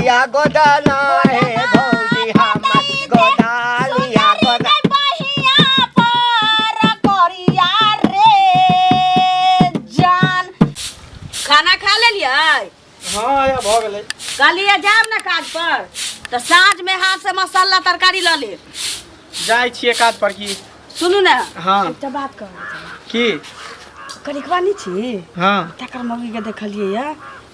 लिया गोदना है भौजी हमर गोदालिया गोदा बहिया पर करिया रे जान खाना खा लेलियै हां या भ गेलै कहलिए जाब ना काज पर तो साँझ में हाथ से मसाला तरकारी ल ले जाय छियै काज पर की सुनू ना हां एकटा बात कर की कनिकवा नहीं छी हां तकर मौगी के देखलिए या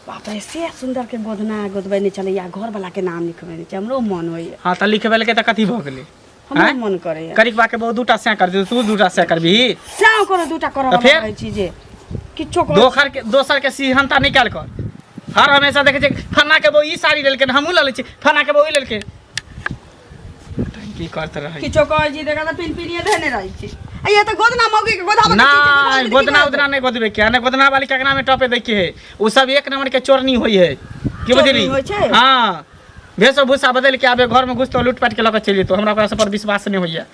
बाप रे से सुंदर के गोदना गोदबैने चलैया घर वाला के नाम लिखबैने छै हमरो मन होइए हां त लिखबे के त कथी भ गेलै हमरो मन करैया करिकबा के बहुत दूटा से कर दे तू दूटा से करबी साव कोनो दूटा करब रहै छी जे किछो दोसर के सिहनता निकाल कर हर हमेशा देखे छै फन्ना के वो ई साड़ी लेलके हमहू ल लै छी फन्ना के वो ई लेलके की करत रहै किछो कहै छी देखा त पिनपिनिए धने रहै छी ये तो गोदना मौगी के गोदावा ना गोदना उदना नहीं गोदबे के ना गोदना वाली कगना में टपे दे के है उ सब एक नंबर के चोरनी होई है की बुझली हां भेसो भूसा बदल के आबे घर में घुस तो लूटपाट के लक चली तो हमरा ओकरा सब पर विश्वास नहीं होइया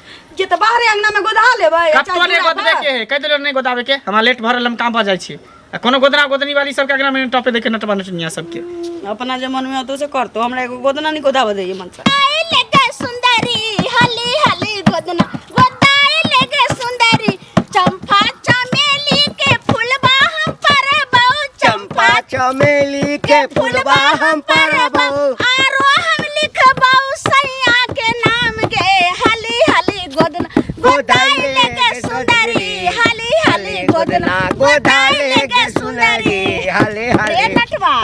जे त बाहर अंगना में गोदा लेबै कतो नहीं गोदबे के है कह देलो नहीं गोदावे के हमरा लेट भरल हम काम भ जाय छी कोनो गोदना गोदनी वाली सब के अगना में टपे देखे नटवा नटनिया सब के अपना जे मन में होतो से करतो हमरा एगो गोदना नहीं गोदावा दे मन से आई लेके सुंदरी हली हली गोदना गोदाई लेके सुंदरी चंपा चमेली के फूलबा हम परबौ चंपा चमेली के फूलबा हम परबौ आरो हम लिखबौ सैया के नाम गे हली हली गोदना गोदाई लेके सुंदरी हली हली गोदना गोदाई लेके सुंदरी हले रे हले नटवा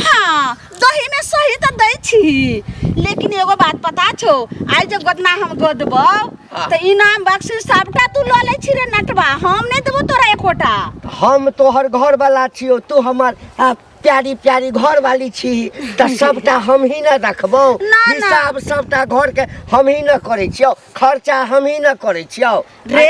हां दही में सही त दै छी लेकिन एगो बात पता छौ आइ जब गोदना हम गोदबौ त इनाम बख्शिश सबटा तू ल ले छी रे नटवा हम नहीं देबो तोरा एकोटा हम तोहर घर वाला छियो तू हमर प्यारी प्यारी घर वाली छी त सबटा हम ही न रखबो हिसाब सबटा घर के हम ही न करे छियो खर्चा हम ही न करे छियो रे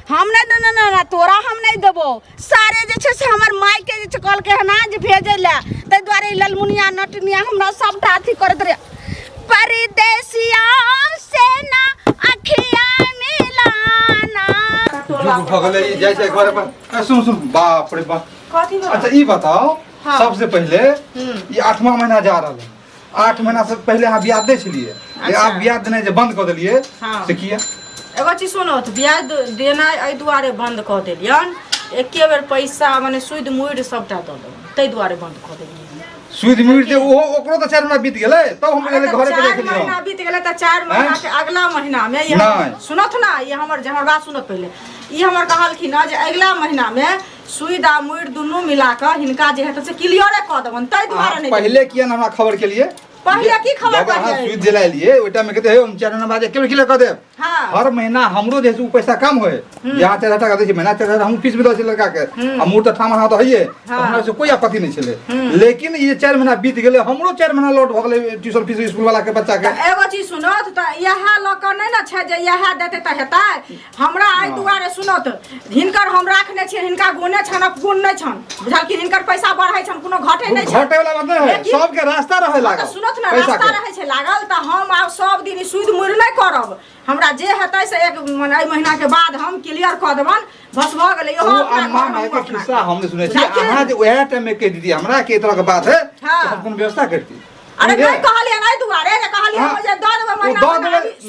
हम नहीं ना तोरा हम नहीं देबो सारे जे छै से हमर माई के जे कल के ना जे भेजे ला तै द्वारे ललमुनिया नटनिया हमरा सबटा अथी करत रे परदेसिया से ना अखिया मिलाना जुग भगले जैसे घर पर सुन सुन बाप रे बाप कथी अच्छा ई बताओ सबसे पहले ये 8वां महीना जा रहा है 8 महीना से पहले आप ब्याज दे छलिए आप ब्याज देना जे बंद कर दिलिए से किया एगो चीज सुनो त ब्याज देना एहि दुआरे बंद क देलियन एके बेर पैसा माने सुद मुड़ सबटा द दो तै दुआरे बंद क देलियन सुद मुड़ जे ओकरो त 4 महीना बीत गेलै तब हम गेलै घरे पे देख लियो 4 महीना बीत गेलै त 4 महीना के अगला महीना में ये सुनत ना ये हमर बात सुनत पहले ये हमर कहलखिन ना जे अगला महीना में सुद आ मुड़ दुनु मिला क हिनका जे हेत से क्लियर क देबन तै दुआरे नहीं पहले किया ना हमरा खबर के लिए पहले की खबर कर सुद दिला लिए ओटा में कहते हम 4 महीना बाद एक क्लियर कर दे हर महीना हमरो जैसे पैसा कम होए यहाँ 4,000 टका दे महीना 4,000 हम फीस भी दे लड़का के आ मुर त ठाम हां तो हइए हमरा से कोई आपत्ति नहीं छले लेकिन ये 4 महीना बीत गेले हमरो 4 महीना लौट भ गेले ट्यूशन फीस स्कूल वाला के बच्चा के एगो चीज सुनत त यहा लक नहीं ना छै जे यहा देते त हेतै हमरा आइ दुआरे सुनत हिनकर हम राखने छी हिनका गुणे छन गुण नहीं छन बुझल कि हिनकर पैसा बढ़ै छन कोनो घटे नहीं छन घटे वाला बात नहीं है सब के रास्ता रहे लागल सुनत ना रास्ता रहे छै लागल त हम आब सब दिन सुद मुड़ नहीं करब हमरा जे हेतै से एक महीना के बाद हम क्लियर क देबन बस भ गेलै इहो मामा के किस्सा हमने सुने छी अहाँ जे ओहे टाइम में कह दीदी हमरा के तरह के बात है तो हम कोन व्यवस्था करती अरे नहीं कहलिए नहीं दुआरे जे कहलिए हम जे द देब महीना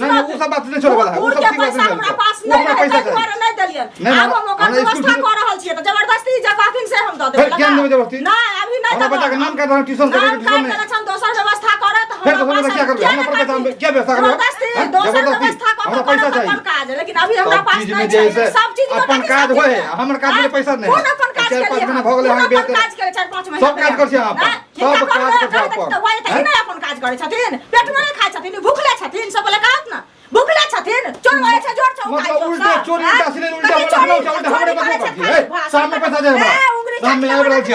नहीं वो सब बात नहीं छोड़ वाला वो सब ठीक बात नहीं हमरा पास नहीं है दुआरे नहीं देलियन आब हम ओकर व्यवस्था क रहल छियै त जबरदस्ती जबाथिन से हम द देब क्या नहीं जबरदस्ती नहीं अभी नहीं हमरा बच्चा के नाम कर ट्यूशन करे ट्यूशन में हम दोसर व्यवस्था करे त फिर दोसर क्या करबे हम पर क्या व्यवस्था करबे दोसर व्यवस्था क पैसा चाहिए अपन काज लेकिन अभी हमरा पास नहीं है सब चीज अपन काज होय हमर काज में पैसा नहीं कोन अपन काज के 4-5 महीना भ गेलै हम बेच काज करे 4-5 महीना सब काज कर छी आप सब काज कर छी आप तो वही त नहीं अपन काज करे छथिन पेट में नहीं खाय छथिन भूखले छथिन सब बोले कहत ना भूखले छथिन चोर वाले से जोर चौका मतलब उल्टा चोरी उल्टा सिले उल्टा बोला हमरे बात करती है सामने पैसा दे हमरा सामने आब रहल छी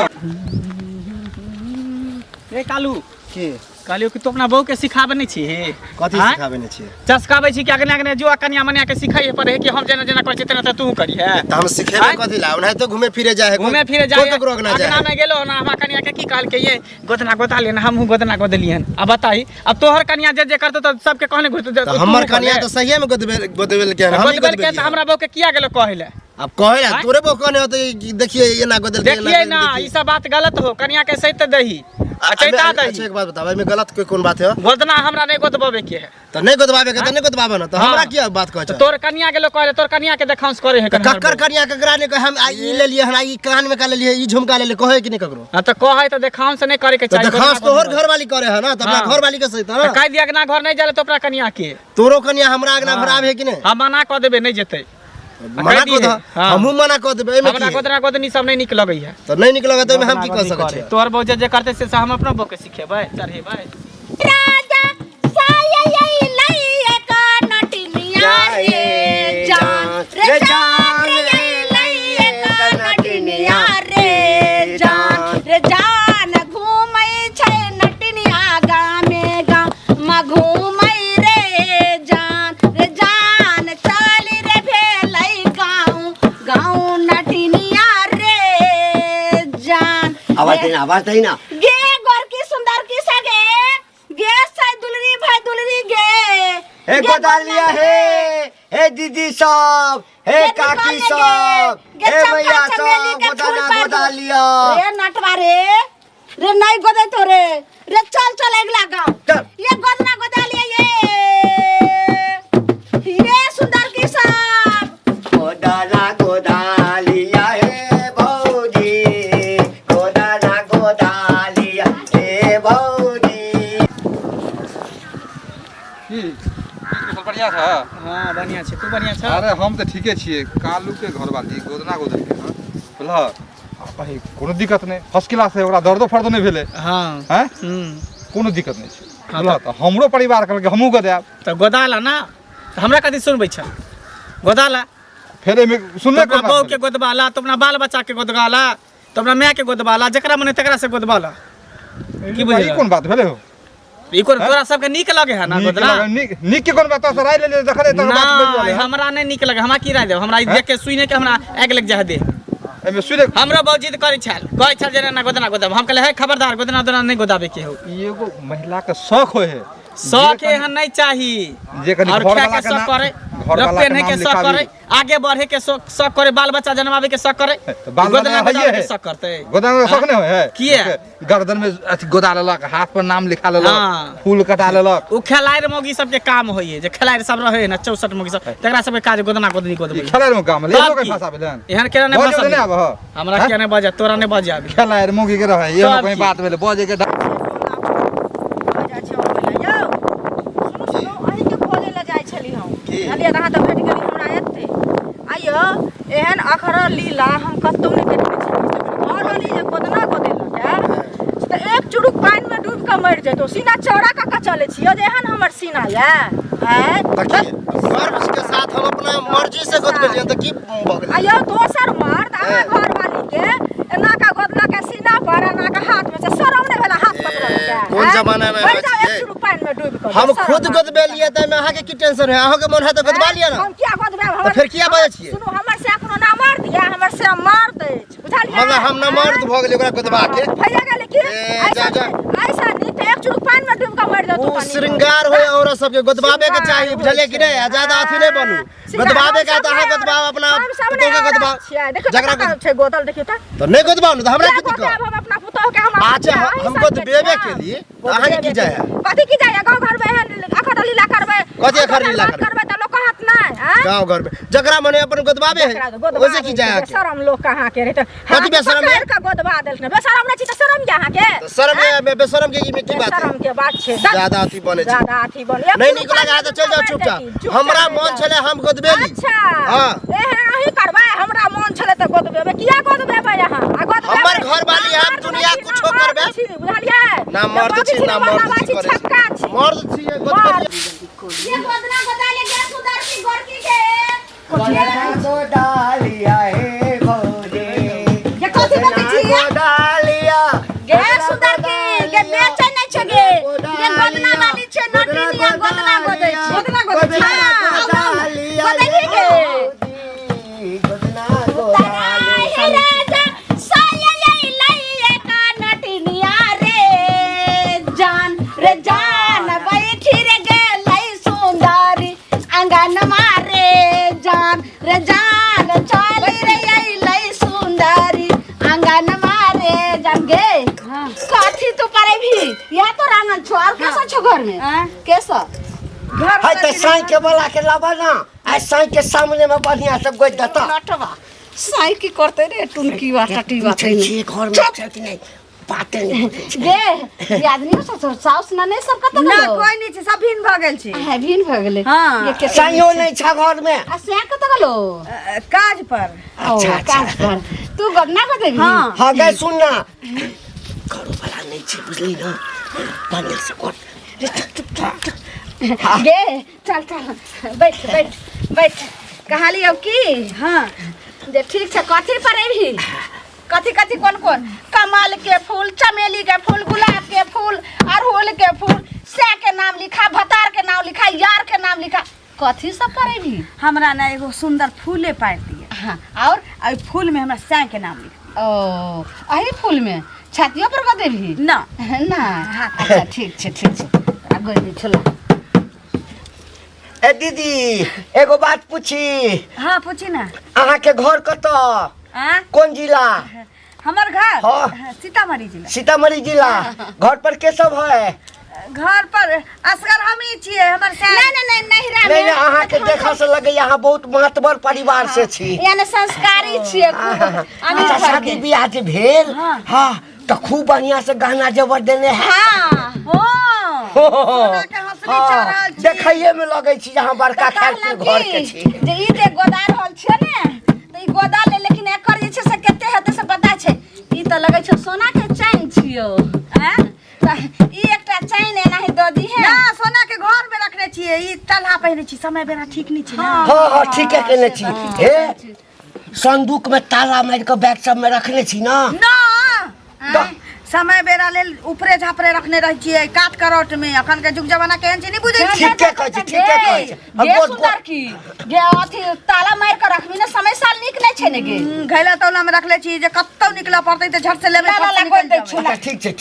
रे कालू के कहलियो कि तू अपना बहू के सिखाबे नहीं छी कथि सिखाबे नहीं छी चस्काबे छी कि अगने अगने जो कन्या मनिया के सिखाई पर है कि हम जेना जेना करे तेना त तू करी है त हम सिखेबे कथि ला उन्हें तो घूमे फिरे जाए घूमे फिरे जाए अगना में गेलो ना हमरा कन्या के की कहल के ये गोदना गोदा लेना हमहू गोदना गोदलियन अब बताई अब तोहर कन्या जे करतो त सबके कहने घुस हमर कन्या तो सही में गोदबेल के हम गोदबेल के त हमरा बहू के किया गेलो कहले अब कहे ना तोरे बो कहने हो तो देखिए ये ना गोदल देखिए ना ये सब बात गलत हो कन्या के सहित दही अच्छा एक बात बताओ में गलत कोई कौन बात है गोदना हमरा नहीं गोदबावे के है तो नहीं गोदबावे के तो नहीं गोदबावे ना तो हमरा क्या बात कहै छ तोर कन्या के लोग कहले तोर कन्या के देखांस करे है कक्कर कन्या के गराने के हम ई ले लिए हमरा ई कान में का ले लिए ई झुमका ले ले कहे कि नहीं ककरो हां तो कहे तो देखांस नहीं करे के चाहिए देखांस तो और घर वाली करे है ना तो अपना घर वाली के सहित ना कह दिया कि ना घर नहीं जाले तो अपना कन्या के तोरो कन्या हमरा अगना घर आवे कि नहीं हम मना क देबे नहीं जेते मना को द हमहु मना को देबे एमे हमरा गोदना गोदनी सब नहीं निक लगई है तो नहीं निकलगा तो हम की कर सकै छी तोर बौजे जे करते से हम अपना बो के सिखेबै चढ़ेबै राजा साया यही लई एक नटनिया रे जान रे जान यही लई एक नटनिया रे जान घूमै छै नटनिया गामे गाम म घूमै रे जान चल रे भेलै गाँव नटनिया रे जान आवाज देना ना गे गोरकी सुंदर की सगे गे साई दुलरी भाई दुलरी गे हे गोदालिया हे दीदी सब हे काकी सब हे भैया सब गोदालिया रे नटवा रे नहीं गोदे तो रे चल अगला गांव ये गोदना गोदालिया ये सुंदर की सब गोदालिया हे भौजी गोदालिया हे भौजी बढ़िया था हां बढ़िया छै तू बढ़िया छ अरे हम तो ठीके छिए कालू के घर वाली गोदना गोदल के बोला भाई कोनो दिक्कत नहीं फर्स्ट क्लास है ओकरा दर्दो फर्दो नहीं भेले हां हैं कोनो दिक्कत नहीं छै बोला तो हमरो परिवार कहल के हमहू गोदाब तो गोदाला ना हमरा कथि सुनबै छ गोदाला फिर एमे सुनले तो बहू के गोदबाला तो अपना बाल बच्चा के गोदगाला तो अपना माय के गोदबाला जकरा मने तकरा से गोदबाला की बुझे ई कोन बात भेले हो ई कोन तोरा सब के नीक लगे है ना गोदला नीक के कोन बात तो राय ले देखले त बात बोल ना हमरा नहीं नीक लगे हमरा की राय दे हमरा ई देख के सुने के हमरा आग लग जा दे एमे सुने हमरा बहुत जिद करै छल कहै छल जे ना गोदना गोदब हम कहले है खबरदार गोदना दोना नहीं गोदाबे के हो एगो महिला के शौक होय है शौक एहन नहीं चाही जे कनी और घर खाए वाला के के शौक करे घर वाला रपे के नहीं के नाम शौक लिखाबी। करे आगे बढ़े के शौक करे बाल बच्चा जन्मावे के शौक करे तो बाल गोदना बच्चा गोदाबे है के शौक करते गोदाम में शौक नहीं होय है किया? गर्दन में अथी गोदा लेलक हाथ पर नाम लिखा लेलक हाँ। फूल कटा लेलक उ खलाएर मोगी सब के काम होइए जे खलाएर सब रहे ना 64 मोगी सब तकरा सब के काज गोदना गोदनी ई गोदबे खेलार में काम ले तब लोग की? भाषा भेलन एहन केना नहीं बजे बस नहीं आब ह हमरा के नहीं बजे तोरा नहीं बजे आबी खेलार मुगी के रहे ये तब कोई की? बात भेले बजे के एहन अखर लीला हम कतौ नहीं देखने छी और वाली जे गोदना गोदेलक है तो एक चुरुक पानी में डूब के मर जेतो सीना चौड़ा का चले छियो जे एहन हमर सीना है देखिए गर्व के साथ हम अपना मर्जी से गोदबेलियन त की भगले आयो दोसर मर्द अहाँ घर वाली के एना का गोदना के सीना पर एना का हाथ में से शरम नहीं भेला हाथ पकड़ के कौन जमाना में एक चुरुक पानी में डूब के हम खुद गोदबेलिए त में अहाँ के की टेंशन है अहाँ के मन है त गोदबा लिया ना हम क्या गोदबे तो हमर फिर किया बाजै छियै सुनो हमर से कोनो ना मार दिया हमर से मार दे बुझलिए मतलब हम न मर्द भ गेलै ओकरा गोदबा के भैया गेले की जा जा ऐसा नहीं तो एक चुरुक पानी में डूब के मर जा उ श्रृंगार होय औरत सब के गोदबाबे के चाहिए बुझलिए कि नहीं ज्यादा अथी नहीं बनू गोदबाबे का त अहाँ गोदबा अपना पुतोह के गोदबा जकरा का छै गोदल देखियो त नहीं गोदबाऊ न त हमरा की दिक्कत हम अपना पुतोह के हम अच्छा हम गोदबेबे के लिए त अहाँ के की जाय है कथि की जाय गांव घर में अखर लीला करबे कथि अखर लीला करबे त लोग कहत नहीं हैं गांव घर में जकरा मने अपन गोदबाबे है ओसे की जाय है शरम लोग कहां के रे कथि बेशरम है का गोदबा देल न बेशरम नहीं छी त शरम यहां के तो शर्म में बेशरम के की बात है शरम के बात छै ज्यादा अथी बने छै ज्यादा अथी बन नहीं निक लगा त चल जाओ चुपचाप हमरा मन छले हम गोदबेली अच्छा हां एहन अही करबै हमरा मन छले त गोदबेबे किया गोदबेबे यहाँ आ गोदबेबे हमर घर वाली हम दुनिया कुछो करबे बुझलिए ना मर्द छी ना मर्द छी छक्का छी मर्द छी ये गोदबेली ये गोदना गोदाले के सुंदर की गोरकी के गोदालिया हे भौजी ये कथि बकै छी गोदालिया गे सुंदर की गे बेचे नहीं छगे ये गोदना वाली छे नटनिया गोदना गोदै छी गोदना गोदै छी गोदै के गोदना तारा हे राजा साया यही लई एक नटनिया रे जान बैठी रे गेलै सुंदरी आंगन मारे जान रे जान चल छो और कैसा छो घर में कैसा घर है तो साई के बोला के लाबा ना आ साई के सामने में बढ़िया सब गोद देता लटवा साई की करते रे टुनकी बाटी बात पूछै छी घर में छै कि नहीं बाते नहीं गे ये आदमी साउस ना नहीं सब कत ना कोई नहीं छै सब भिन भ गेल छै है भिन भ गेले हाँ। ये के साइयो नहीं छा घर में आ से कत गलो काज पर अच्छा, काज पर तू गन्ना को देबी हाँ। हाँ गए सुन ना घरो वाला नहीं छे बुझली ना पानी से कोट गे चल चल बैठ बैठ बैठ कहाँ लियो की हां जे ठीक छै कथी पर एभी कथी कथी कौन कौन कमल के फूल चमेली के फूल गुलाब के फूल अड़हुल के फूल से के नाम लिखा भतार के नाम लिखा यार के नाम लिखा कथी सब पर एभी हमरा ना एगो सुंदर फूले पार दिए हाँ और आ फूल में हमरा साई के नाम लिख ओ अही फूल में छातियों पर कह देभी ना ना अच्छा ठीक छै आगो दी छोला ए दीदी एगो बात पूछी हां पूछी ना अहाँ के घर कत कौन जिला हमर घर हाँ। सीतामढ़ी जिला सीतामढ़ी जिला घर पर के सब है घर पर असगर हम ही छिए हमर साई नहीं नहिरा नहीं नहीं अहाँ के देखा से लगे यहाँ बहुत महत्वर परिवार से छी यानी संस्कारी छिए अच्छा शादी ब्याह जे भेल हाँ तो खूब बढ़िया से गहना जेवर देने है हाँ सोना के हंसली चढ़ल छी देखैये में लगे छी यहाँ बड़का खैर के घर के छी जे ई जे गोदार होल छै ने तो ई गोदा ले लेकिन एकर जे छै से कते हेतै से पता छै ई तो लगे छै सोना के चैन छियो हैं ई एकटा चैन एनाही द दी है ना सोना के घर में रखने छिए ई तलहा पहिने छी समय बेरा ठीक नहीं छी ना हाँ ठीक है केने छी हे संदूक में ताला मार के बैग सब में रखने छी ना ना समय बेरा लेल ऊपरे झापरे रखने रह छिए काट करोट में अखन के जुग जमाना केहन छै नहीं बुझै छी ठीक है कहै छी गे सुंदर की गे अथी ताला मार के रखबी ना समय साल निक नै छै ने गे घैला तौला में रखले छी जे कत्तौ निकला पड़तै त झट से लेबे ला गोद दे छु अच्छा ठीक छै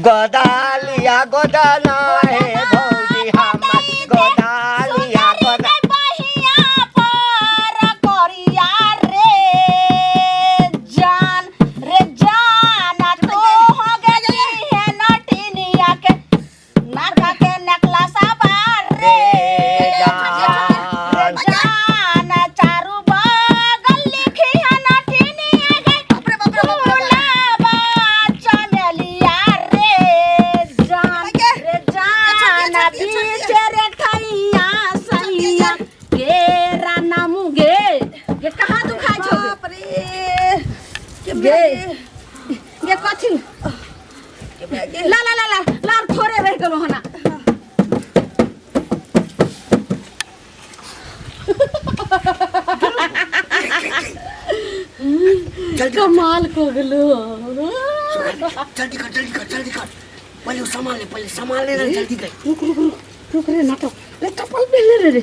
गोदालिया गोदाना है भौजी हमर गोदालिया गोदा बहिया पर करिया रे जान तो हो गई है नटिनिया के नाका के नेकलेस बार रे जान चारू बगल लिखी है नटिनिया के फूलबा चमेलिया रे जान बीच रे खैया सैया के राना मुगे ये कहाँ तू खाइ छो बाप रे गे ये कथी ला ला ला ला ला थोड़े रह गेलो हना कमाल को गेलो जल्दी कर पहले सामान ले जल्दी कर रुक रे नाटक ले चप्पल पहन रे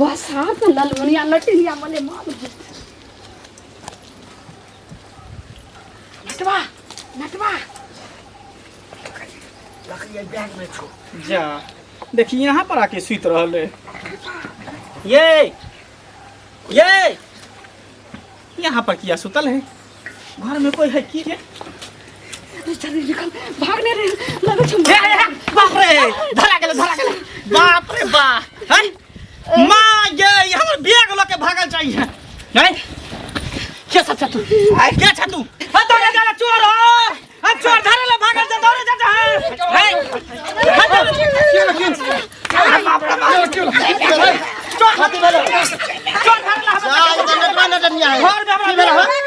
बस हाथ ललमुनिया लटिनिया मले मार नटवा लकड़ी बैग में छो जा देखिए यहाँ पर आके सुत रहल है ये यहाँ पर किया सुतल है घर में कोई है की है चल निकल भागने रे लगे छो बाप रे धरा गेले बाप रे बा हैं मां ये हमर बैग लेके भागल चाहिए नहीं क्या सब तू क्या छ तू दौड़े जा चोर हो चोर धरे ले भागल जा दौड़े जा चोर खाती वाला चोर धरे ला घर में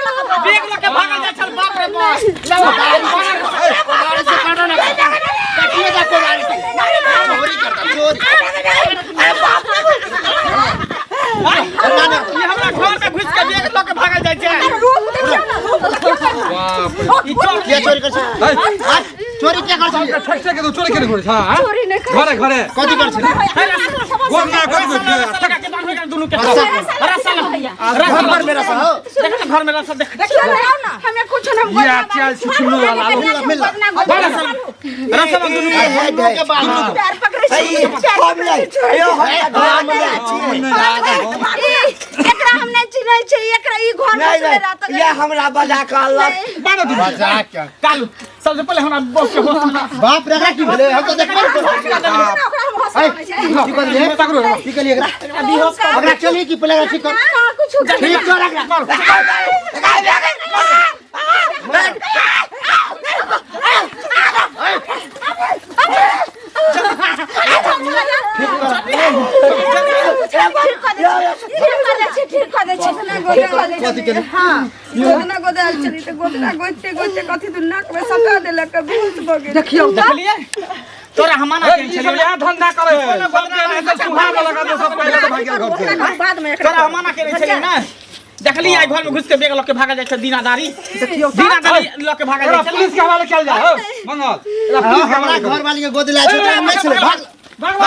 हमरा बैग लेके भागल जा चल बाप रे बाप से काटो ना कटिए जा कोवारी से चोरी करता चोर अरे बाप रे ये हमरा घर में घुस के बैग लेके भागल जाय छै बाप ई चोर क्या चोरी कर छी चोरी क्या कर छी ठक के तो चोरी करे करे हां चोरी नहीं कर घरे कथी कर छी गोम ना कर लगा के बांध के दोनों के घर पर मेरा सा देख घर मेरा सा देख हमें कुछ ना ये चाल सुनो वाला बड़ा सा रसम दोनों के बाहर पैर पकड़े छी हम नहीं यो हम एकरा हम नहीं नहीं छै एकरा ई घर में चले रहत नहीं ये हमरा बजा के अल्लाह बानो दी बजा क्या कालू सबसे पहले हमरा बॉस के होश में बाप रे की भेले हम तो देखबे की कर ले पकड़ो की कर लिए अगला चली की पहले ठीक कर कुछ ठीक कर रख देखियो देखलिए तोरा हमाना के चलिए धंधा करे सुहाग लगा दे सब पहले तो भाग गया घर से बाद में तोरा हमाना के चलिए ना देखली आई घर में घुस के बेग लग के भागा जाय छै दीनादारी दीनादारी लग के भागा जाय छै पुलिस के हवाले चल जा मंगल हमरा घर वाली के गोद ला छोटा नहीं चले भाग भाग